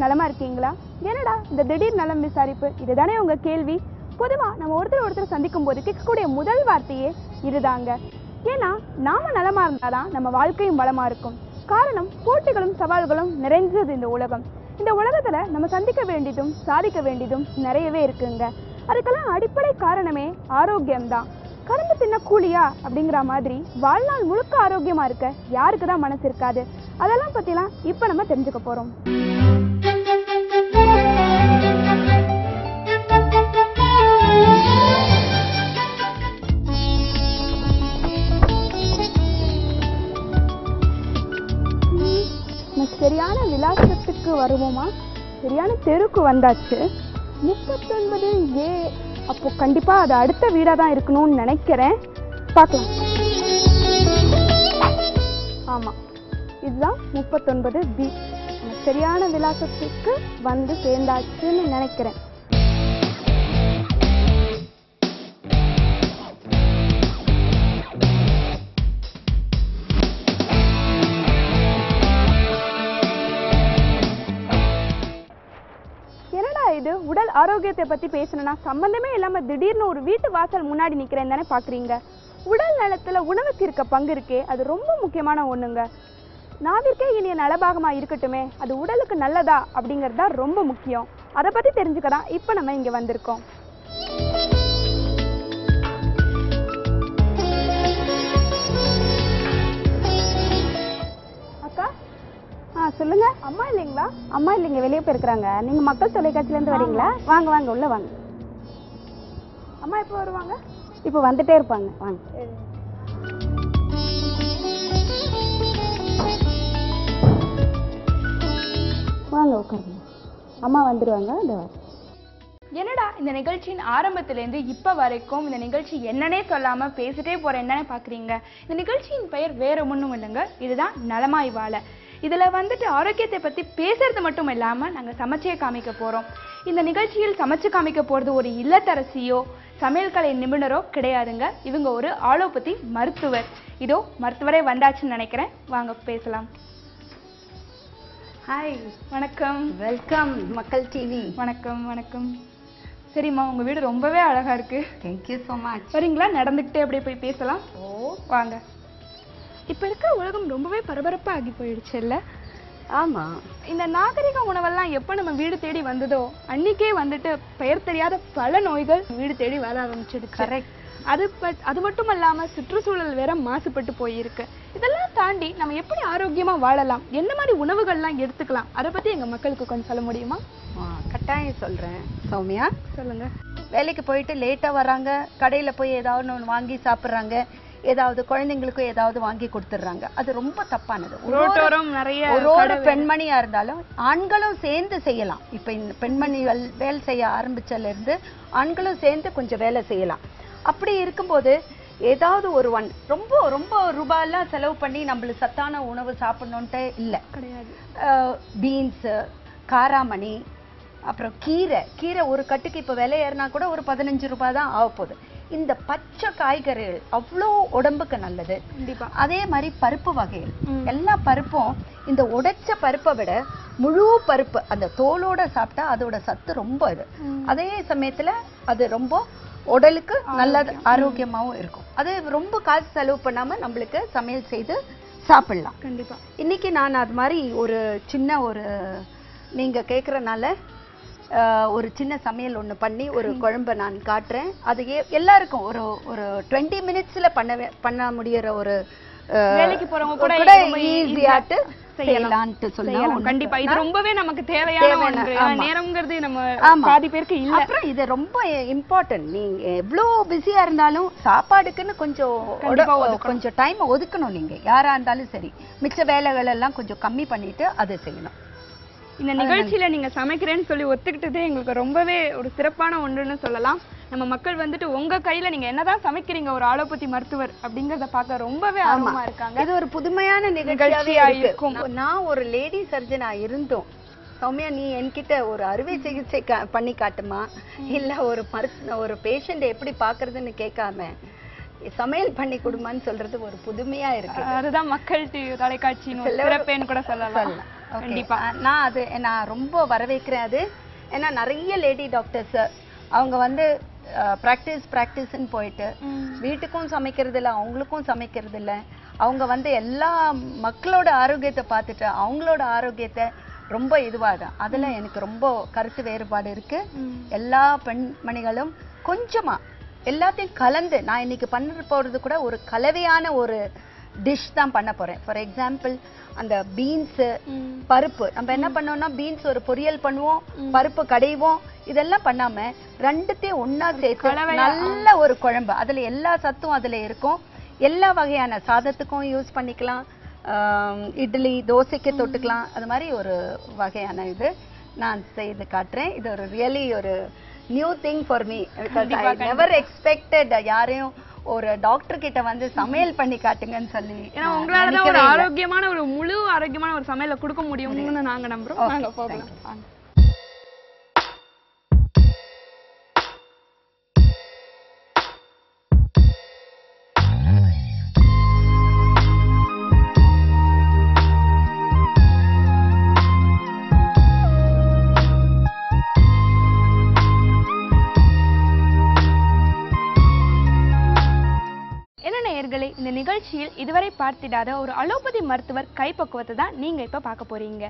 நலமா இருக்கீங்களா? என்னடா இந்த திடீர் நலம் விசாரிப்பு, இதுதானே உங்க கேள்வி? பொதுவா நம்ம ஒருத்தர் சந்திக்கும் போது கேட்கக்கூடிய முதல் வார்த்தையே இதுதாங்க. ஏன்னா நாம நலமா இருந்தாதான் நம்ம வாழ்க்கையும் வளமா இருக்கும். காரணம், போட்டிகளும் சவால்களும் நிறைஞ்சது இந்த உலகம். இந்த உலகத்துல நம்ம சந்திக்க வேண்டியதும் சாதிக்க வேண்டியதும் நிறையவே இருக்குங்க. அதுக்கெல்லாம் அடிப்படை காரணமே ஆரோக்கியம்தான். கரும்பு தின்ன கூலியா அப்படிங்கிற மாதிரி வாழ்நாள் முழுக்க ஆரோக்கியமா இருக்க யாருக்கு தான் மனசு இருக்காது? அதெல்லாம் பத்திலாம் இப்ப நம்ம தெரிஞ்சுக்க போறோம். சரியான விலாசத்துக்கு வருவோமா? சரியான தெருக்கு வந்தாச்சு. 39A. அப்போ கண்டிப்பா அது அடுத்த வீடா தான் இருக்கணும்னு நினைக்கிறேன். பார்க்கலாம். ஆமா, இதுதான் 39B. சரியான விலாசத்துக்கு வந்து சேர்ந்தாச்சுன்னு நினைக்கிறேன். இது உடல் ஆரோக்கியத்தை பத்தி பேசணும்னா சம்பந்தமே இல்லாம திடீர்னு ஒரு வீட்டு வாசல் முன்னாடி நிக்கிறேன்னு தானே பாக்குறீங்க. உடல் நலத்துல உணவுக்கு இருக்க பங்கு இருக்கே, அது ரொம்ப முக்கியமான ஒண்ணுங்க. நாவிற்கே இனிய நலபாகமா இருக்கட்டுமே, அது உடலுக்கு நல்லதா அப்படிங்கிறது தான் ரொம்ப முக்கியம். அதை பத்தி தெரிஞ்சுக்கதான் இப்ப நம்ம இங்க வந்திருக்கோம். சொல்லுங்க. அம்மா இல்லைங்களா? அம்மா இல்லைங்க, வெளியே போயிருக்கிறாங்க. நீங்க மக்கள் தொலைக்காட்சியில இருந்து வரீங்களா? வாங்க வாங்க, உள்ள வாங்க. அம்மா எப்போ வருவாங்க? இப்போ வந்துட்டே இருப்பாங்க. வாங்க வாங்க உட்காருங்க. அம்மா வந்துடுவாங்க. என்னடா இந்த நிகழ்ச்சியின் ஆரம்பத்திலேருந்து இப்ப வரைக்கும் இந்த நிகழ்ச்சி என்னன்னே சொல்லாம பேசிட்டே போறேன்னு பாக்குறீங்க. இந்த நிகழ்ச்சியின் பெயர் வேற ஒண்ணும் இல்லைங்க, இதுதான் நலமாய் வாழ. இதுல வந்துட்டு ஆரோக்கியத்தை பத்தி பேசுறது மட்டும் இல்லாம நாங்க சமைச்சே காமிக்க போறோம். இந்த நிகழ்ச்சியில் சமைச்சு காமிக்க போறது ஒரு இல்லத்தரசியோ சமையல் கலை நிபுணரோ கிடையாதுங்க. இவங்க ஒரு ஆலோபதி மருத்துவர். இதோ மருத்துவரே வந்தாச்சுன்னு நினைக்கிறேன். வாங்க பேசலாம். ஹாய், வணக்கம். வெல்கம் மக்கள் டிவி. வணக்கம் வணக்கம். சரிம்மா, உங்க வீடு ரொம்பவே அழகா இருக்கு. Thank you so much. வரீங்களா? நடந்துக்கிட்டே அப்படியே போய் பேசலாம். ஓ வாங்க. இப்ப இருக்கிற உலகம் ரொம்பவே பரபரப்பா ஆகி போயிடுச்சு இல்ல? ஆமா. இந்த நாகரிக உணவெல்லாம் எப்ப நம்ம வீடு தேடி வந்ததோ அன்னைக்கே வந்துட்டு பெயர் தெரியாத பல நோய்கள் வீடு தேடி வர ஆரம்பிச்சிடுச்சு. கரெக்ட். அது மட்டும் இல்லாம சுற்றுச்சூழல் வேற மாசுபட்டு போயிருக்கு. இதெல்லாம் தாண்டி நம்ம எப்படி ஆரோக்கியமா வாழலாம், என்ன மாதிரி உணவுகள்லாம் எடுத்துக்கலாம், அதை பத்தி எங்க மக்களுக்கு கொஞ்சம் சொல்ல முடியுமா? கட்டாயம் சொல்றேன் சௌமியா. சொல்லுங்க. வேலைக்கு போயிட்டு லேட்டா வராங்க, கடையில போய் ஏதாவது ஒன்று வாங்கி சாப்பிட்றாங்க, ஏதாவது குழந்தைங்களுக்கும் ஏதாவது வாங்கி கொடுத்துட்றாங்க. அது ரொம்ப தப்பானது. ஒரு பெண்மணியா இருந்தாலும் ஆண்களும் சேர்ந்து செய்யலாம். இப்ப இந்த பெண்மணிகள் வேலை செய்ய ஆரம்பிச்சதுல இருந்து ஆண்களும் சேர்ந்து கொஞ்சம் வேலை செய்யலாம். அப்படி இருக்கும்போது ஏதாவது ஒரு ரொம்ப ரொம்ப ரூபாயெல்லாம் செலவு பண்ணி நம்மளுக்கு சத்தான உணவு சாப்பிடணுன்ட்டு இல்லை கிடையாது. பீன்ஸு, காராமணி, அப்புறம் கீரை ஒரு கட்டுக்கு இப்போ விலை ஏறினா கூட ஒரு 15 ரூபாய் தான் ஆக போகுது. இந்த பச்சை காய்கறிகள் அவ்வளோ உடம்புக்கு நல்லது. அதே மாதிரி பருப்பு வகைகள், எல்லா பருப்பும் இந்த உடைச்ச பருப்பை விட முழு பருப்பு அந்த தோலோட சாப்பிட்டா அதோட சத்து ரொம்ப இது. அதே சமயத்துல அது ரொம்ப உடலுக்கு நல்லது, ஆரோக்கியமாகவும் இருக்கும். அது ரொம்ப காசு செலவு பண்ணாம நம்மளுக்கு சமையல் செய்து சாப்பிடலாம். கண்டிப்பா. இன்னைக்கு நான் அது மாதிரி ஒரு சின்ன நீங்க கேட்கறனால ஒரு சின்ன சமையல் ஒன்று பண்ணி ஒரு குழம்பை நான் காட்டுறேன். அது எல்லாருக்கும் ஒரு 20 மினிட்ஸ்ல பண்ண முடியற ஒரு வேலைக்கு போறவங்க கூட ஈஸியாட்டு செய்யலாம்னு சொல்லலாம். கண்டிப்பா இது ரொம்பவே நமக்கு தேவையான ஒன்று. நேரம்ங்கிறது நம்ம பாதி பேருக்கு இல்ல. அப்புறம் இது ரொம்ப இம்பார்ட்டன்ட். நீங்க எவ்வளவு பிஸியா இருந்தாலும் சாப்பாடுக்குன்னு கொஞ்சம் டைம் ஒதுக்கணும். நீங்க யாரா இருந்தாலும் சரி, மிச்ச வேலைகள் எல்லாம் கொஞ்சம் கம்மி பண்ணிட்டு அதை செய்யணும். இந்த நிகழ்ச்சியில நீங்க சமைக்கிறேன்னு சொல்லி ஒத்துக்கிட்டதே எங்களுக்கு ரொம்பவே ஒரு சிறப்பான ஒன்றுன்னு சொல்லலாம். நம்ம மக்கள் வந்துட்டு உங்க கையில நீங்க என்னதான் சமைக்கிறீங்க, ஒரு ஆலோபதி மருத்துவர் அப்படிங்கறத பார்க்க ரொம்பவே ஆர்வமா இருக்காங்க. இது ஒரு புதுமையான நிகழ்ச்சியா இருக்கும். நான் ஒரு லேடி சர்ஜனா இருந்தோம். சௌமியா, நீ என்கிட்ட ஒரு அறுவை சிகிச்சை பண்ணி காட்டுமா, இல்ல ஒரு பேஷண்ட் எப்படி பாக்குறதுன்னு கேட்காம சமையல் பண்ணி கொடுமான்னு சொல்றது ஒரு புதுமையா இருக்கு. அதுதான் மக்கள் தொலைக்காட்சியின் சிறப்பேன்னு கூட சொல்லலாம். கண்டிப்பா நான் ரொம்ப வரவேற்கிறேன் அது. ஏன்னா நிறைய லேடி டாக்டர்ஸ் அவங்க வந்து ப்ராக்டிஸ்ன்னு போயிட்டு வீட்டுக்கும் சமைக்கிறது இல்லை, அவங்களுக்கும் சமைக்கிறது இல்லை. அவங்க வந்து எல்லா மக்களோட ஆரோக்கியத்தை பார்த்துட்டு அவங்களோட ஆரோக்கியத்தை ரொம்ப இதுவாக அதுல எனக்கு ரொம்ப கருத்து வேறுபாடு இருக்கு. எல்லா பெண்மணிகளும் கொஞ்சமா எல்லாத்தையும் கலந்து, நான் இன்னைக்கு பண்ண போறது கூட ஒரு கலவையான ஒரு டிஷ் தான் பண்ண போறேன். ஃபார் எக்ஸாம்பிள் அந்த பீன்ஸ், பருப்பு நம்ம என்ன பண்ணோம்னா பீன்ஸ் ஒரு பொரியல் பண்ணுவோம், பருப்பு கடைவோம், இதெல்லாம் பண்ணாம ரெண்டுத்தையும் ஒன்னா சேர்த்து நல்ல ஒரு குழம்பு, அதுல எல்லா சத்தும் அதுல இருக்கும். எல்லா வகையான சாதத்துக்கும் யூஸ் பண்ணிக்கலாம், இட்லி தோசைக்கு தொட்டுக்கலாம். அது மாதிரி ஒரு வகையான இது நான் செய்து காட்டுறேன். இது ஒரு ரியலி ஒரு new thing for me, because I never expected யாரையும் ஒரு டாக்டர் கிட்ட வந்து சமையல் பண்ணி காட்டுங்கன்னு சொல்லி. ஏன்னா உங்களால தான் ஒரு ஆரோக்கியமான ஒரு முழு ஆரோக்கியமான ஒரு சமையலை கொடுக்க முடியும்னு நாங்க நம்புறோம். நாங்க போகலாம். இந்த நிகழ்ச்சியில் இதுவரை பார்த்திடாத ஒரு அலோபதி மருத்துவர் கைப்பக்குவத்தை தான் நீங்க இப்ப பார்க்க போறீங்க.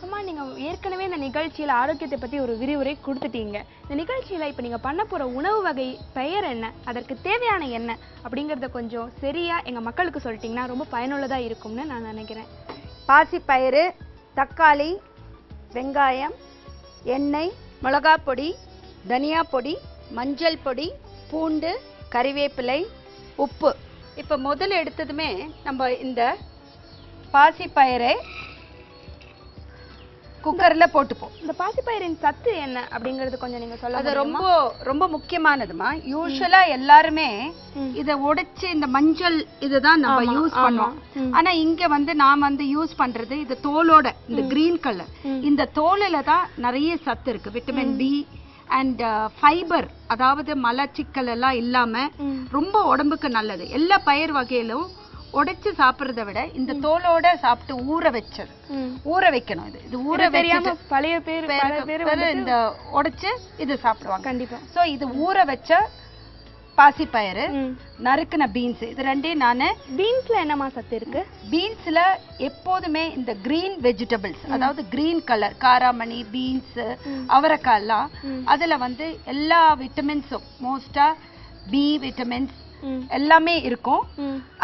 அம்மா, நீங்க ஏற்கனவே இந்த நிகழ்ச்சியில் ஆரோக்கியத்தை பத்தி ஒரு விரிவுரை கொடுத்துட்டீங்க. இந்த நிகழ்ச்சியில இப்ப நீங்க பண்ண போற உணவு வகை பெயர் என்ன, அதற்கு தேவையான என்ன அப்படிங்கறத கொஞ்சம் சரியா எங்க மக்களுக்கு சொல்லிட்டீங்கன்னா ரொம்ப பயனுள்ளதா இருக்கும்னு நான் நினைக்கிறேன். பாசிப்பயிறு, தக்காளி, வெங்காயம், எண்ணெய், மிளகாய் பொடி, தனியா பொடி, மஞ்சள் பொடி, பூண்டு, கறிவேப்பிலை, உப்பு. இப்ப முதல்ல எடுத்ததுமே நம்ம இந்த பாசிப்பயிரை குக்கர்ல போட்டுப்போம். இந்த பாசிப்பயிரின் சத்து என்ன அப்படிங்கறது கொஞ்சம் நீங்க சொல்ல. அது ரொம்ப ரொம்ப முக்கியமானதுமா. யூசுவலா எல்லாருமே இத உடைச்சு இந்த மஞ்சள் இதுதான் நம்ம யூஸ் பண்ணுவோம். ஆனா இங்க வந்து நான் வந்து யூஸ் பண்றது இது தோலோட, இந்த கிரீன் கலர், இந்த தோலில தான் நிறைய சத்து இருக்கு. விட்டமின் பி அண்ட் ஃபைபர், அதாவது மலச்சிக்கல் எல்லாம் இல்லாம ரொம்ப உடம்புக்கு நல்லது. எல்லா பயிர் வகையிலும் உடைச்சு சாப்பிடுறத விட இந்த தோலோட சாப்பிட்டு ஊற வச்சது, ஊற வைக்கணும். இது ஊற வச்சு பழைய பேர் இந்த உடைச்சு இது சாப்பிடுவாங்க கண்டிப்பா. சோ இது ஊற வச்ச பாசிப்பயிறு, நறுக்குன பீன்ஸ், இது ரெண்டையும் நானு. பீன்ஸ்ல என்னமா சத்து இருக்கு? பீன்ஸ்ல எப்போதுமே இந்த கிரீன் வெஜிடபிள்ஸ், அதாவது கிரீன் கலர், காராமணி, பீன்ஸ், அவரைக்காய் எல்லாம் அதுல வந்து எல்லா விட்டமின்ஸும், மோஸ்டா பி விட்டமின்ஸ் எல்லாமே இருக்கும்.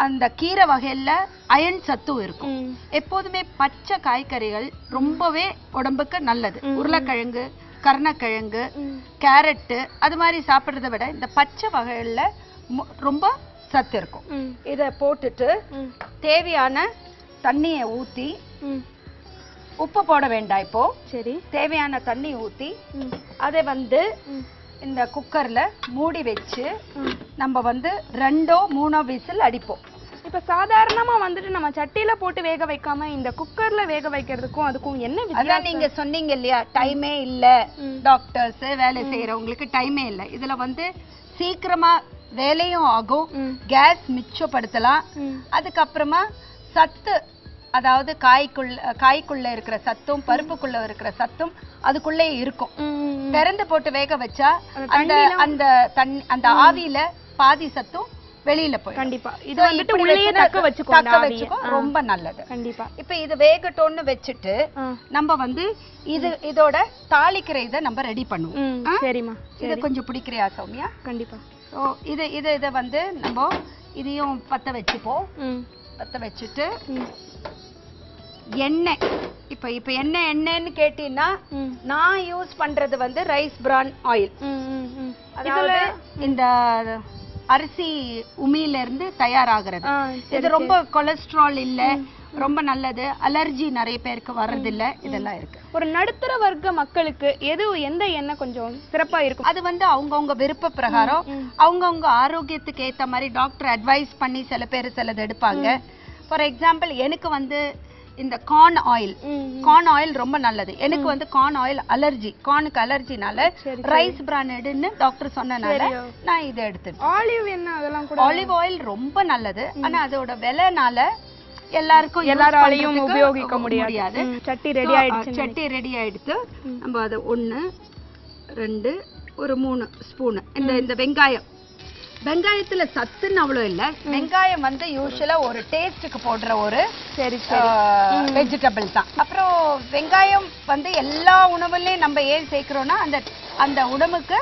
அந்த கீரை வகையில அயன் சத்தும் இருக்கும். எப்போதுமே பச்சை காய்கறிகள் ரொம்பவே உடம்புக்கு நல்லது. உருளைக்கிழங்கு, கருணக்கிழங்கு, கேரட்டு அது மாதிரி சாப்பிடுறத விட இந்த பச்சை வகையில ரொம்ப சத்து இருக்கும். இத போட்டுட்டு தேவையான தண்ணியை ஊத்தி, உப்பு போட வேண்டாம் இப்போ, சரி, தேவையான தண்ணி ஊத்தி அதை வந்து இந்த குக்கர்ல மூடி வச்சு நம்ம வந்து 2-3 விசில் அடிப்போம். இப்ப சாதாரணமா வந்துட்டு நம்ம சட்டியில போட்டு வேக வைக்காம இந்த குக்கர்ல வேக வைக்கிறதுக்கும் அதுக்கும் என்ன வித்தியாசம்? அதான் நீங்க சொன்னீங்க இல்லையா, டைமே இல்ல, டாக்டர்ஸ் வேலை செய்யறவங்களுக்கு டைமே இல்ல. இதுல வந்து சீக்கிரமா வேலையும் ஆகும், கேஸ் மிச்சப்படுத்தலாம். அதுக்கப்புறமா சத்து, அதாவது காய்க்குள்ள இருக்கிற சத்தும் பருப்புக்குள்ள இருக்கிற சத்தும் அதுக்குள்ளே இருக்கும். திறந்து போட்டு வேக வச்சா அந்த ஆவியில பாதி சத்தும் வெளியில போய் கண்டிப்பா இது வந்துட்டு உள்ளேயே தக்க வச்சுக்கோ, ரொம்ப நல்லது. கண்டிப்பா. இப்ப இது வேகட்டோன்னு வச்சுட்டு நம்ம வந்து இதோட தாளிக்கிற இதை நம்ம ரெடி பண்ணுவோம். சரிமா, இது கொஞ்சம் பிடிக்கிறியா சௌமியா? கண்டிப்பா. ஸோ இதை வந்து நம்ம இதையும் பத்த வச்சுப்போம். பத்த வச்சுட்டு எண்ணெய், இப்ப எண்ணெய்ன்னு கேட்டீங்கன்னா நான் யூஸ் பண்றது வந்து ரைஸ் பிரான் ஆயில். அதாவது இந்த அரிசி உமியில இருந்து தயாராகிறது. இது ரொம்ப கொலஸ்ட்ரால் இல்ல, ரொம்ப நல்லது. அலர்ஜி நிறைய பேருக்கு வர்றது இல்ல. இதெல்லாம் இருக்கு. ஒரு நடுத்தர வர்க்க மக்களுக்கு எந்த எண்ணெய் கொஞ்சம் சிறப்பா இருக்கும்? அது வந்து அவங்கவுங்க விருப்ப பிரகாரம், அவங்கவுங்க ஆரோக்கியத்துக்கு ஏத்த மாதிரி டாக்டர் அட்வைஸ் பண்ணி சில பேர் சிலது எடுப்பாங்க. ஃபார் எக்ஸாம்பிள் எனக்கு வந்து இந்த கார்ன் ஆயில் ரொம்ப நல்லது. எனக்கு வந்து கார்ன் ஆயில் அலர்ஜி, கார்னுக்கு அலர்ஜினால ரைஸ் பிரான் எடுன்னு டாக்டர் சொன்னனால நான் இதை எடுத்துட்டேன். ஆலிவ் எண்ணெய் அதெல்லாம் கூட, ஆலிவ் ஆயில் ரொம்ப நல்லது. ஆனா அதோட விலைனால எல்லாராலையும் உபயோகிக்க முடியாது. சட்டி ரெடி ஆயிடுச்சு. சட்டி ரெடி ஆயிடுத்து. நம்ம அதை 1 2 ஒரு 3 ஸ்பூன் இந்த வெங்காயத்துல சத்துன்னு அவ்வளவு இல்ல. வெங்காயம் வந்து யூசுவலா ஒரு டேஸ்டுக்கு போடுற ஒரு வெஜிடபிள் தான். அப்புறம் வெங்காயம் வந்து எல்லா உணவுலயும் நம்ம ஏன் சேர்க்கிறோம்னா அந்த உணவுக்கு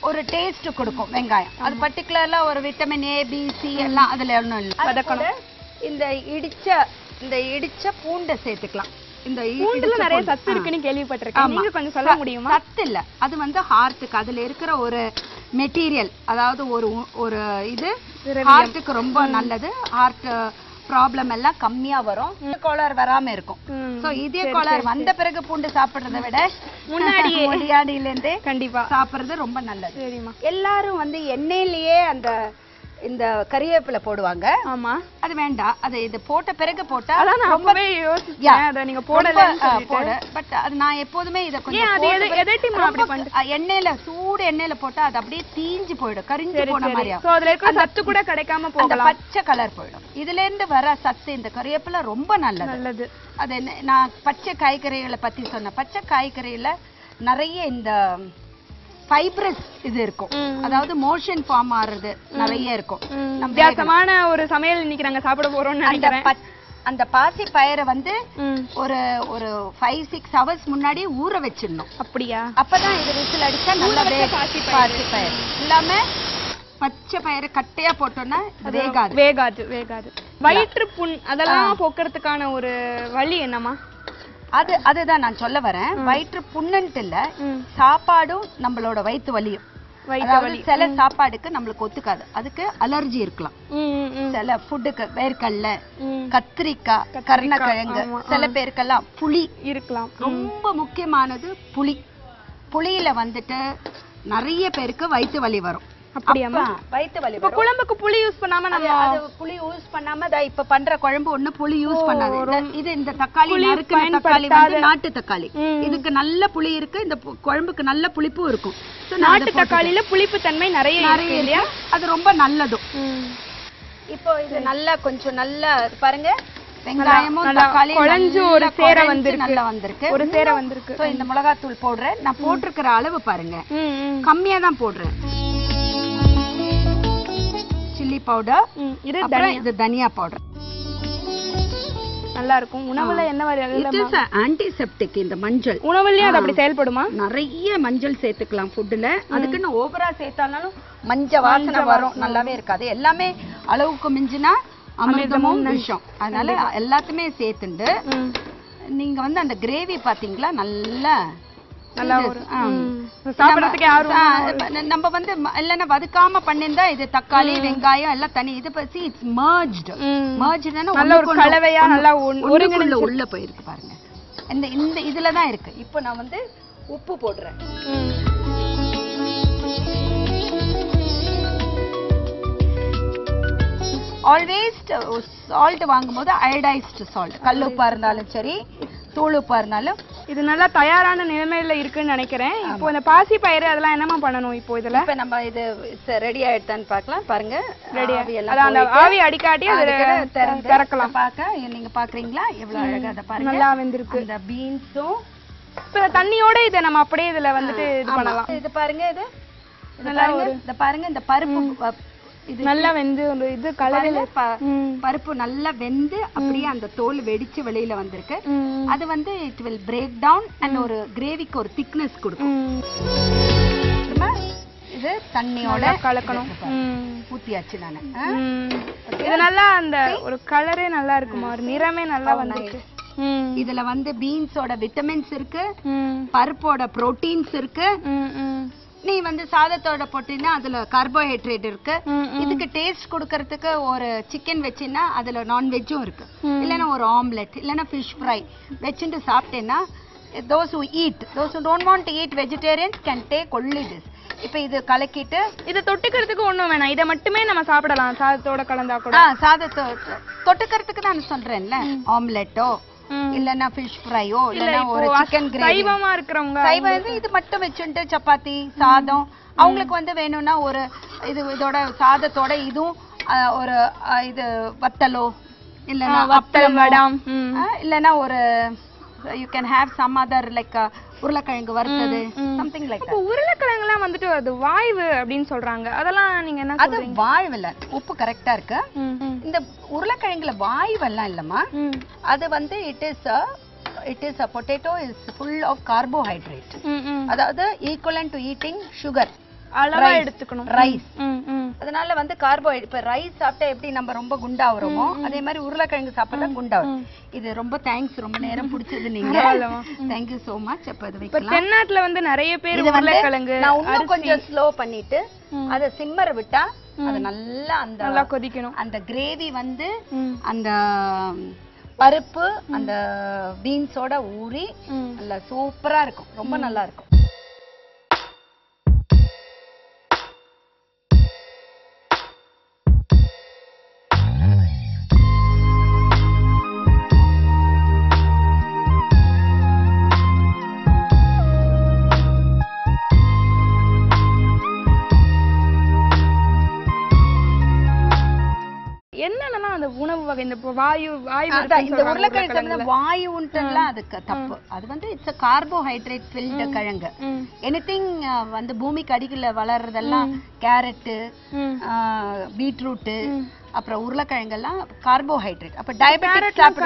ஒரு டேஸ்ட் கொடுக்கும் வெங்காயம். அது பர்டிகுலர்லா ஒரு விட்டமின் A B C எல்லாம் அதுல ஒண்ணும் இல்லை. இந்த இடிச்ச பூண்டை சேர்த்துக்கலாம். இந்த பூண்டுல நிறைய சத்து இருக்குன்னு கேள்விப்பட்டிருக்கேன். நீங்க கொஞ்சம் சொல்ல முடியுமா? சத்து இல்ல, அது வந்து ஹார்ட்டுக்கு அதுல இருக்கிற ஒரு மெட்டீரியல், அதாவது ஒரு இது ஹார்ட்டுக்கு ரொம்ப நல்லது. ஹார்ட் ப்ராப்ளம் எல்லாம் கம்மியா வரும், கோளாறு வராம இருக்கும். சோ இதே கோளாறு வந்த பிறகு பூண்டு சாப்பிடுறதை விட முன்னாடியில இருந்தே கண்டிப்பா சாப்பிடுறது ரொம்ப நல்லது. எல்லாரும் வந்து எண்ணெயிலேயே இந்த கறிவேப்பிலை போடுவாங்க. ஆமா, அது வேண்டாம். அது இது போட்ட பிறகு போட்டா ரொம்பவே யோசிச்சேன் அத நீங்க போடல போட. பட் அது நான் எப்போதுமே இத கொஞ்சம் சூடு எண்ணெயில போட்டா அது அப்படியே தீஞ்சு போய்டும், கரிஞ்சு போன மாதிரி. சோ அதுல இருக்க சத்து கூட கிடைக்காம போகலாம், பச்சை கலர் போய்டும். இதுல இருந்து வர சத்து இந்த கறிவேப்பிலை ரொம்ப நல்லது. அது நான் பச்சை காய்கறிகளை பத்தி சொன்னேன். பச்சை காய்கறியில நிறைய இந்த ஃபைப்ரஸ் இது இருக்கும், அதாவது மோஷன் ஃபார்ம் ஆறது நிறைய இருக்கும். வித்தியாசமான ஒரு சமையல் இன்னைக்கு நாங்க சாப்பிட போறோம்னு நினைக்கிறேன். அந்த பாசி பயிரை வந்து ஒரு 5-6 ஹவர்ஸ் முன்னாடி ஊற வச்சிடணும். அப்படியா? அப்பதான் இது விசில் அடிச்சா நல்லா பாசி பயிர் இல்லாம பச்சை பயிரை கட்டையா போட்டோம்னா வேகாது. வயிற்று புண் அதெல்லாம் போக்குறதுக்கான ஒரு வழி என்னமா? அதுதான் நான் சொல்ல வரேன். வயிற்று புண்ணுன்ட்டு இல்ல, சாப்பாடும் நம்மளோட வயிற்று வலியும். சில சாப்பாடுக்கு நம்மளுக்கு ஒத்துக்காது, அதுக்கு அலர்ஜி இருக்கலாம். சில ஃபுட்டுக்கு வேர்க்கடலை, கத்திரிக்காய், கருணக்கிழங்கு, சில பேருக்கெல்லாம் புளி இருக்கலாம். ரொம்ப முக்கியமானது புளியில வந்துட்டு நிறைய பேருக்கு வயிற்று வலி வரும். அப்படியாமா? வயிற்று வலி. இப்ப குழம்புக்கு புளி யூஸ் பண்ணாம புளி யூஸ் பண்ணாம இப்ப பண்ற குழம்பு ஒண்ணு புளி யூஸ் பண்ணாது. இது இந்த தக்காளி வந்து நாட்டு தக்காளி, இதுக்கு நல்ல புளி இருக்கு, இந்த குழம்புக்கு நல்ல புளிப்பும் இருக்கும். நாட்டு தக்காளியில புளிப்பு தன்மை நிறைய இல்லையா? அது ரொம்ப நல்லதும். இப்போ இது நல்லா கொஞ்சம் நல்லா பாருங்க, வெங்காயமும் தக்காளியும் குழஞ்சு ஒரு சேர வந்திருக்கு. சோ இந்த மிளகாத்தூள் போடுறேன். நான் போட்டிருக்கிற அளவு பாருங்க, கம்மியா தான் போடுறேன். சில்லி பவுடர், இது தனியா பவுடர். நல்லா இருக்கும். உணவுல என்ன மாதிரி ஆன்டிசெப்டிக் இந்த மஞ்சள் உணவுலயே அது அப்படி செயல்படுமா? நிறைய மஞ்சள் சேர்த்துக்கலாம் ஃபுட்ல. அதுக்குன்னு ஓவரா சேர்த்தாலும் மஞ்சள் வாசனை வரும், நல்லாவே இருக்காது. எல்லாமே அளவுக்கு மிஞ்சினா அமிர்தமும் விஷம். அதனால எல்லாத்தையுமே சேர்த்துண்டு நீங்க வந்து அந்த கிரேவி பாத்தீங்களா, நல்லா நம்ம வந்து இல்லன்னா வதக்காம பண்ணிருந்தா இது தக்காளி வெங்காயம் எல்லாம் தனி. இது பத்தி இட்ஸ் மர்ஜ்ட்னா நல்ல ஒரு கலவையா நல்லா உள்ள போயிருக்கு பாருங்க. இந்த இதுலதான் இருக்கு. இப்போ நான் வந்து உப்பு போடுறேன். ஆல்வேஸ் சால்ட் வாங்கும்போது அயோடைஸ்டு சால்ட், கல்லுப்பா இருந்தாலும் சரி தூளுப்பா இருந்தாலும். இது நல்லா தயாரான நிலைமையில இருக்குன்னு நினைக்கிறேன். இப்போ இந்த பாசி பயிறு அதெல்லாம் என்னமா பண்ணணும்? இப்போ இதுல இப்ப நம்ம இது ரெடி ஆயிடுதான்னு பார்க்கலாம். பாருங்க, ரெடி அந்த ஆவி அடிக்காட்டி அது திறக்கலாம். நீங்க பாக்குறீங்களா எவ்வளவு அழகா? அதை பாருங்க, நல்லா வெந்திருக்கு. இந்த பீன்ஸும் இப்ப தண்ணியோட இதை நம்ம அப்படியே இதுல வந்துட்டு இது பண்ணலாம். இது பாருங்க, இது பாருங்க, இந்த பருப்பு நல்லா வெந்து இது கலர்ல பருப்பு நல்லா வெந்து அப்படியே அந்த தோல் வெடிச்சு வெளியில வந்திருக்கு. அது வந்து it will break down and ஒரு கிரேவிக்கு ஒரு திக்னஸ் கொடுக்கும். இது தண்ணியோட கலக்கணும். ஊத்தியாச்சு நானு. இது நல்லா அந்த ஒரு கலரே நல்லா இருக்குமா, ஒரு நிறமே நல்லா வந்திருக்கு. இதுல வந்து பீன்ஸோட விட்டமின்ஸ் இருக்கு, பருப்போட புரோட்டீன்ஸ் இருக்கு. நீ வந்து சாதத்தோட போட்டீங்கன்னா அதுல கார்போஹைட்ரேட் இருக்கு. இதுக்கு டேஸ்ட் கொடுக்கறதுக்கு ஒரு சிக்கன் வச்சின்னா அதுல நான்வெஜ்ஜும் இருக்கு. இல்லைன்னா ஒரு ஆம்லெட் இல்லைன்னா ஃபிஷ் ஃப்ரை வச்சுட்டு சாப்பிட்டேன்னா those who don't want to eat vegetarians can take only this. இப்போ இது கலக்கிட்டு இத தொட்டுக்கிறதுக்கு ஒண்ணும் வேணாம், இத மட்டுமே நம்ம சாப்பிடலாம் சாதத்தோட கலந்தா கூட. சாதத்தோட தொட்டுக்கிறதுக்கு நான் சொல்றேன்ல, ஆம்லெட்டோ இல்லன்னா ஃபிஷ் ஃப்ரையோ இல்லன்னா ஒரு சிக்கன் கிரேவி. சைவமா இருக்கறவங்க சைவம் இது மட்டும் வெச்சுட்டு சப்பாத்தி சாதம் அவங்களுக்கு வந்து வேணும்னா ஒரு இதோட சாதத்தோட இதுவும் ஒரு இது வத்தலோ இல்லனா வத்தல் வடம் இல்லனா ஒரு you can have some other like உருளைக்கிழங்கு வறுத்தது something like that. உருளைக்கிழங்குலாம் வந்துட்டு அது வாய்வு அப்படினு சொல்றாங்க. அதெல்லாம் நீங்க என்ன சொல்றீங்க? அது வாய்வு இல்ல. உப்பு கரெக்ட்டா இருக்கு. இந்த உருளைக்கிழங்குல வாய்வெல்லாம் இல்லம்மா. அது வந்து it is a potato is full of carbohydrate. அதாவது equivalent to eating sugar. அளவா எடுத்துக்கணும். ரைஸ். அதனால வந்து கார்போஹைட்ரேட் இப்ப ரைஸ் சாப்பிட்டா எப்படி நம்ம ரொம்ப குண்டாவறோமோ அதே மாதிரி உருளைக்கிழங்கு சாப்பிட்டா குண்டாவரும். இது ரொம்ப தேங்க்ஸ், ரொம்ப நேரம் பிடிச்சது நீங்க. Thank you so much. அப்ப இது வைக்கலாம். இப்ப தென்னாட்டுல வந்து நிறைய பேர் உருளைக்கிழங்கு நான் இன்னும் கொஞ்சம் ஸ்லோ பண்ணிட்டு அத சிம்மர் விட்டா அது நல்லா கொதிக்கணும். அந்த கிரேவி வந்து அந்த பருப்பு அந்த பீன்ஸோட ஊறி நல்லா சூப்பரா இருக்கும். ரொம்ப நல்லா இருக்கும். என்னன்னா அந்த உணவு வகை இந்த வாயு இந்த உருளைக்கிழங்கு வாயுன்றதுலாம் அதுக்கு தப்பு. அது வந்து இட்ஸ் a carbohydrate filled கிழங்கு. எனிதிங் வந்து பூமிக்கு அடியில வளர்றதெல்லாம் கேரட், பீட்ரூட், அப்புறம் உருளைக்கிழங்கு எல்லாம் கார்போஹைட்ரேட். அப்ப டயபெட்டிக்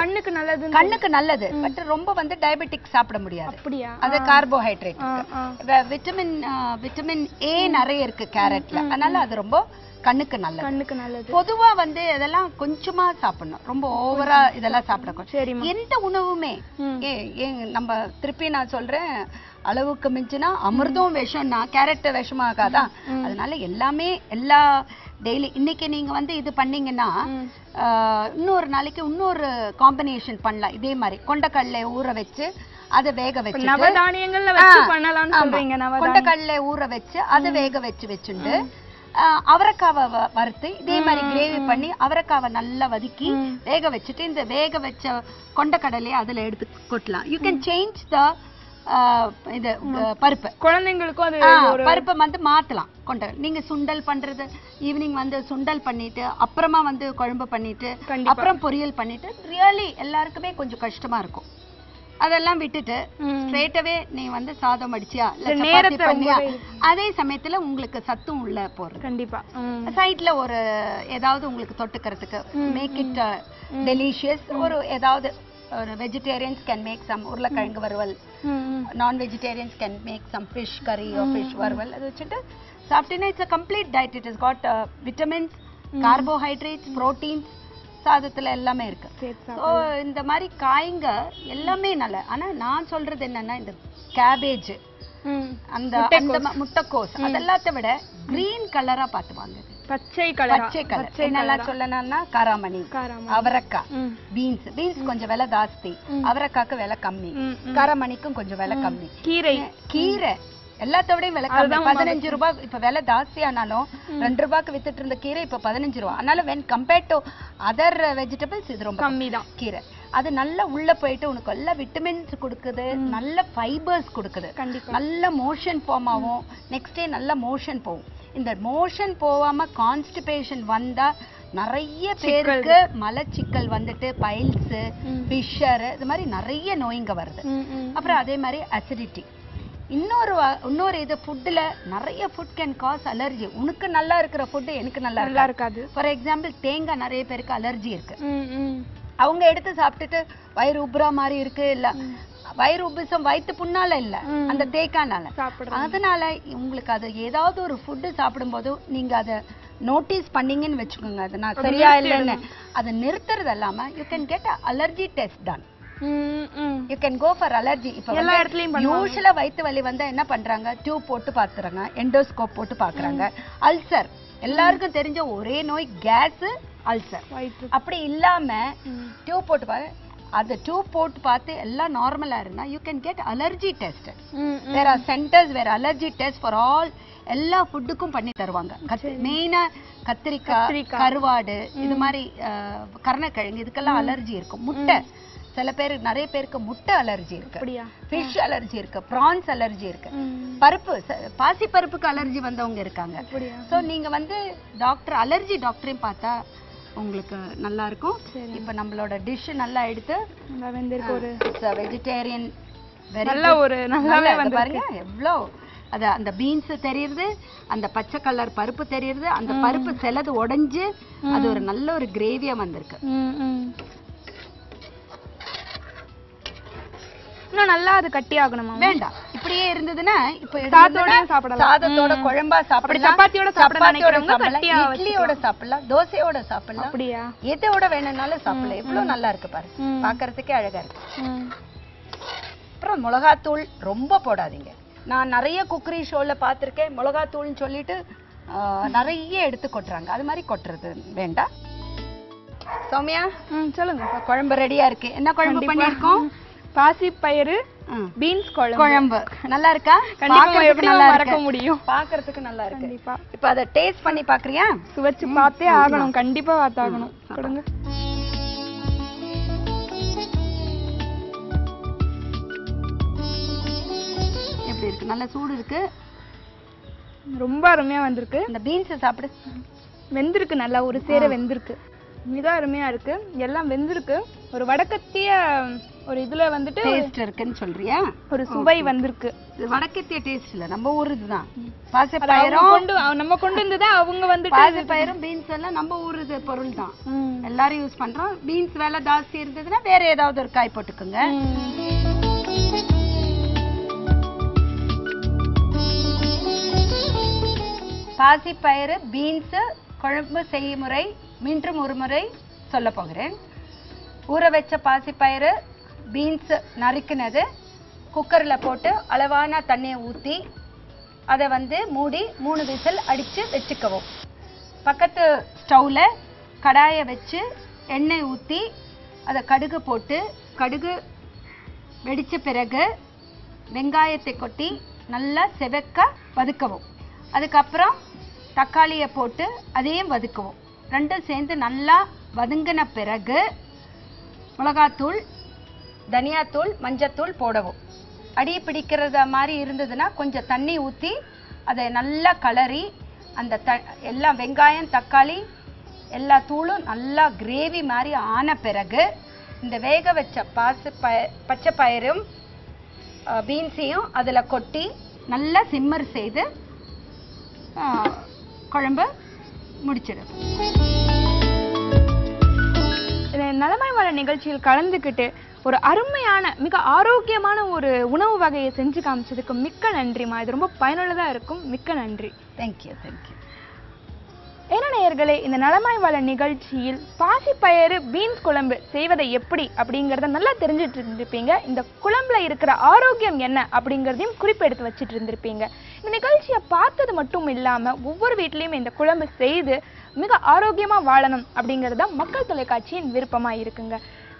கண்ணுக்கு நல்லது. பட் ரொம்ப வந்து டயபெட்டிக் சாப்பிட முடியாது. அது கார்போஹைட்ரேட். விட்டமின் ஏ நிறைய இருக்கு கேரட்ல. அதனால அது ரொம்ப கண்ணுக்கு நல்லது. பொதுவா வந்து இதெல்லாம் கொஞ்சமா சாப்பிடணும். ரொம்ப ஓவரா இதெல்லாம் சாப்பிடக்கூடாது. எந்த உணவுமே நம்ம திருப்பி நான் சொல்றேன், அளவுக்கு மிஞ்சினா அமிர்தம் விஷம்னா கேரட் விஷமாகாதா? அதனால எல்லாமே எல்லா டெய்லி இன்னைக்கு நீங்க வந்து இது பண்ணீங்கன்னா இன்னொரு நாளைக்கு இன்னொரு காம்பினேஷன் பண்ணலாம். இதே மாதிரி கொண்டக்கடலை ஊற வச்சு அதை வேக வச்சு கொண்டக்கடலை ஊற வச்சு அதை வேக வச்சுண்டு அவரைக்காவை வறுத்து இதே மாதிரி கிரேவி பண்ணி அவரைக்காவை நல்லா வதக்கி வேக வச்சுட்டு இந்த வேக வச்ச கொண்டக்கடலையை அதுல எடுத்து கொட்டலாம். யூ கேன் சேஞ்ச் த இது பருப்பு. குழந்தைங்களுக்கும் அது பருப்பை வந்து மாத்தலாம். நீங்க சுண்டல் பண்றது ஈவினிங் வந்து சுண்டல் பண்ணிட்டு அப்புறமா வந்து குழம்பு பண்ணிட்டு அப்புறம் பொரியல் பண்ணிட்டு ரியலி எல்லாருக்குமே கொஞ்சம் கஷ்டமா இருக்கும். அதெல்லாம் விட்டுட்டு ஸ்ட்ரெயிட்டாவே நீ வந்து சாதம் அடிச்சியா இல்ல சப்பாத்தி பண்ணியா அதே சமயத்துல உங்களுக்கு சத்தும் உள்ள போறது. கண்டிப்பா சைட்ல ஒரு ஏதாவது உங்களுக்கு தொட்டுக்கிறதுக்கு மேக் இட் டெலிஷியஸ். ஒரு ஏதாவது ஒரு வெஜிடேரியன்ஸ் கேன் மேக் சம் உருளைக்கிழங்கு வறுவல், நான் vegetarians can make some fish curry or fish வறுவல். அது வச்சுட்டு சாப்பிட்டீங்கன்னா it's a complete diet. It has got vitamins, carbohydrates, proteins. சாதத்துல எல்லாமே இருக்கு. ஸோ இந்த மாதிரி காய்ங்க எல்லாமே நல்ல. ஆனா நான் சொல்றது என்னன்னா இந்த கேபேஜ், அந்த முட்டைக்கோஸ் அதெல்லாத்த விட கிரீன் கலரா பார்த்து வாங்க. பச்சை கலர் என்னெல்லாம் சொல்லணும்னா காராமணி, அவரைக்காய், பீன்ஸ் கொஞ்சம் விலை ஜாஸ்தி, அவரைக்காய்க்கு விலை கம்மி, காராமணிக்கும் கொஞ்சம் விலை கம்மி, கீரை எல்லாத்தோடையும் விலை கம்மி. 15 ரூபாய். இப்ப விலை ஜாஸ்தியானாலும் 2 ரூபாய்க்கு வித்துட்டு இருந்த கீரை இப்ப 15 ரூபாய். அதனால when compared to other vegetables இது ரொம்ப கம்மி தான் கீரை. அது நல்லா உள்ள போயிட்டு உனக்கு எல்லா விட்டமின்ஸ் கொடுக்குது, நல்ல ஃபைபர்ஸ் கொடுக்குது, நல்ல மோஷன் ஃபார்ம் ஆகும். நெக்ஸ்ட் டே நல்ல மோஷன் போகும். இந்த மோஷன் போகாம கான்ஸ்டிபேஷன் வந்தா நிறைய பேருக்கு மலச்சிக்கல் வந்துட்டு பைல்ஸ், ஃபிஷர் இது மாதிரி நிறைய நோய்ங்க வருது. அப்புறம் அதே மாதிரி அசிடிட்டி. இன்னொரு இது ஃபுட்ல நிறைய ஃபுட் கேன் காஸ் அலர்ஜி. உனக்கு நல்லா இருக்கிற ஃபுட் எனக்கு நல்லா இருக்காது. ஃபார் எக்ஸாம்பிள் தேங்காய் நிறைய பேருக்கு அலர்ஜி இருக்கு. அவங்க எடுத்து சாப்பிட்டுட்டு வயிறு உப்புறா மாதிரி இருக்கு. இல்ல வயிறு உப்புசம் வயிற்று புண்ணால இல்ல அந்த தேங்காய்னால. அதனால உங்களுக்கு அது ஏதாவது ஒரு ஃபுட்டு சாப்பிடும் போது நீங்க அதை நோட்டீஸ் பண்ணீங்கன்னு வச்சுக்கோங்க, அது நான் சரியா இல்லைன்னு அதை நிறுத்துறது இல்லாம you can get allergy test done. You can go for allergy. இப்ப எல்லா இடத்துலயும் யூசுவலா வயித்து வலி வந்தா என்ன பண்றாங்க, டியூப் போட்டு பாக்குறாங்க, எண்டோஸ்கோப் போட்டு பாக்குறாங்க. அல்சர் எல்லாருக்கும் தெரிஞ்ச ஒரே நோய் கேஸ், அல்சர். அப்படி இல்லாம டியூப் போட்டு பாரு, அந்த டியூப் போட்டு பார்த்து எல்லாம் நார்மலா இருந்தா you can get allergy test. there are centers where allergy test for all எல்லா ஃபுட்டுக்கும் பண்ணி தருவாங்க. மெயினா கத்திரிக்காய், கருவாடு, இது மாதிரி கருணக்கிழங்கு இதுக்கெல்லாம் அலர்ஜி இருக்கும். முட்டை சில பேர் நிறைய பேருக்கு முட்டை அலர்ஜி இருக்கு, ஃபிஷ் அலர்ஜி இருக்கு, பிரான்ஸ் அலர்ஜி இருக்கு, பருப்பு பாசி பருப்புக்கு அலர்ஜி வந்தவங்க இருக்காங்க. ஸோ நீங்க வந்து டாக்டர் அலர்ஜி டாக்டரையும் பார்த்தா உங்களுக்கு நல்லா இருக்கும். இப்போ நம்மளோட டிஷ் நல்லா எடுத்து வெந்திருக்கு. ஒரு வெஜிடேரியன் நல்ல ஒரு நல்லாவே வந்து பாருங்க எவ்வளோ அது அந்த பீன்ஸ் தெரியுது, அந்த பச்சை கலர் பருப்பு தெரியுது, அந்த பருப்பு சிலது உடைஞ்சு அது ஒரு நல்ல ஒரு கிரேவியா வந்திருக்கு. இன்னும் நல்லா அது கட்டி ஆகணுமா? வேண்டாம், இப்படியே இருந்ததுன்னா இப்போ சாதத்தோட சாப்பிடலாம், சாதத்தோட குழம்பா சாப்பிடலாம், சப்பாத்தியோட சாப்பிடலாம், இட்லியோட சாப்பிடலாம், தோசையோட சாப்பிடலாம், அப்படியா எதோட வேணும்னாலும் சாப்பிடலாம். எவ்வளவு நல்லா இருக்கு பாரு, பாக்குறதுக்கே அழகா இருக்கு. அப்புறம் மிளகாத்தூள் ரொம்ப போடாதீங்க. நான் நிறைய குக்கரி ஷோல பார்த்துருக்கேன், மிளகாத்தூள்னு சொல்லிட்டு நிறைய எடுத்து கொட்டுறாங்க. அது மாதிரி கொட்டுறது வேண்டாம். சௌமியா சொல்லுங்க. குழம்பு ரெடியா இருக்கு. என்ன குழம்பு பண்ணிருக்கோம்? பாசிப்பயிறு பீன்ஸ் குழம்பு. நல்லா இருக்கா? நல்லா மறக்க முடியும், பாக்குறதுக்கு நல்லா இருக்கு. இப்ப அத டேஸ்ட் பண்ணி பாக்குறியா? சுவைச்சு பார்த்தே ஆகணும், கண்டிப்பா பார்த்தாகணும். கொடுங்க. எப்படி இருக்கு? நல்ல சூடு இருக்கு, ரொம்ப அருமையா வந்திருக்கு. இந்த பீன்ஸ் சாப்பிடு. வெந்திருக்கு, நல்லா ஒரு சேர வெந்திருக்கு, மிக அருமையா இருக்கு. எல்லாம் வெந்திருக்கு. ஒரு வடக்கத்திய ஒரு இதுல வந்துட்டு டேஸ்ட் இருக்குன்னு சொல்றியா? ஒரு சுவை வந்திருக்கு. இது வடக்கத்திய டேஸ்ட் இல்ல, நம்ம ஊர் இதுதான். பாசிப்பயிரும் நம்ம கொண்டு வந்ததா அவங்க வந்து பாசிப்பயிரும் பீன்ஸ் எல்லாம் நம்ம ஊர் இது பொருள் தான், எல்லாரும் யூஸ் பண்றோம். பீன்ஸ் வேலை ஜாஸ்தி இருந்ததுன்னா வேற ஏதாவது ஒரு காய் போட்டுக்கோங்க. பாசிப்பயிறு பீன்ஸ் குழம்பு செய்முறை மீண்டும் ஒரு முறை சொல்ல போகிறேன். ஊற வச்ச பாசிப்பயிறு பீன்ஸ் நறுக்கினது குக்கரில் போட்டு அளவான தண்ணியை ஊற்றி அதை வந்து மூடி 3 விசில் அடித்து வச்சுக்கவும். பக்கத்து ஸ்டவ்வில் கடாயை வச்சு எண்ணெய் ஊற்றி அதை கடுகு போட்டு, கடுகு வெடித்த பிறகு வெங்காயத்தை கொட்டி நல்லா செவக்க வதக்கவும். அதுக்கப்புறம் தக்காளியை போட்டு அதையும் வதக்கவும். ரெண்டும் சேர்ந்து நல்லா வதங்கின பிறகு மிளகாத்தூள், தனியாத்தூள், மஞ்சத்தூள் போடவும். அடி பிடிக்கிறத மாதிரி இருந்ததுன்னா கொஞ்சம் தண்ணி ஊற்றி அதை நல்லா கலரி அந்த எல்லாம் வெங்காயம் தக்காளி எல்லா தூளும் நல்லா கிரேவி மாதிரி ஆன பிறகு இந்த வேக வச்ச பச்சை பயிரும் பீன்ஸையும் அதில் கொட்டி நல்லா சிம்மர் செய்து குழம்பு முடிச்சிடும். நலமாய் வாழ நிகழ்ச்சியில் கலந்துக்கிட்டு ஒரு அருமையான மிக ஆரோக்கியமான ஒரு உணவு வகையை செஞ்சு காமிச்சதுக்கு மிக்க நன்றிமா. இது ரொம்ப பயனுள்ளதா இருக்கும். மிக்க நன்றி. Thank you thank you. என்ன நேயர்களே, இந்த நலமாய் வாழ நிகழ்ச்சியில் பாசிப்பயிறு பீன்ஸ் குழம்பு செய்வதை எப்படி அப்படிங்கிறத நல்லா தெரிஞ்சிட்டு இருந்திருப்பீங்க. இந்த குழம்புல இருக்கிற ஆரோக்கியம் என்ன அப்படிங்கிறதையும் குறிப்பெடுத்து வச்சுட்டு இருந்திருப்பீங்க. இந்த நிகழ்ச்சியை பார்த்தது மட்டும் இல்லாமல் ஒவ்வொரு வீட்லேயும் இந்த குழம்பு செய்து மிக ஆரோக்கியமாக வாழணும் அப்படிங்கிறது தான் மக்கள் தொலைக்காட்சியின் விருப்பமாக இருக்குங்க.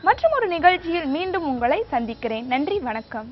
மற்றும் ஒரு நிகழ்ச்சியில் மீண்டும் உங்களை சந்திக்கிறேன். நன்றி, வணக்கம்.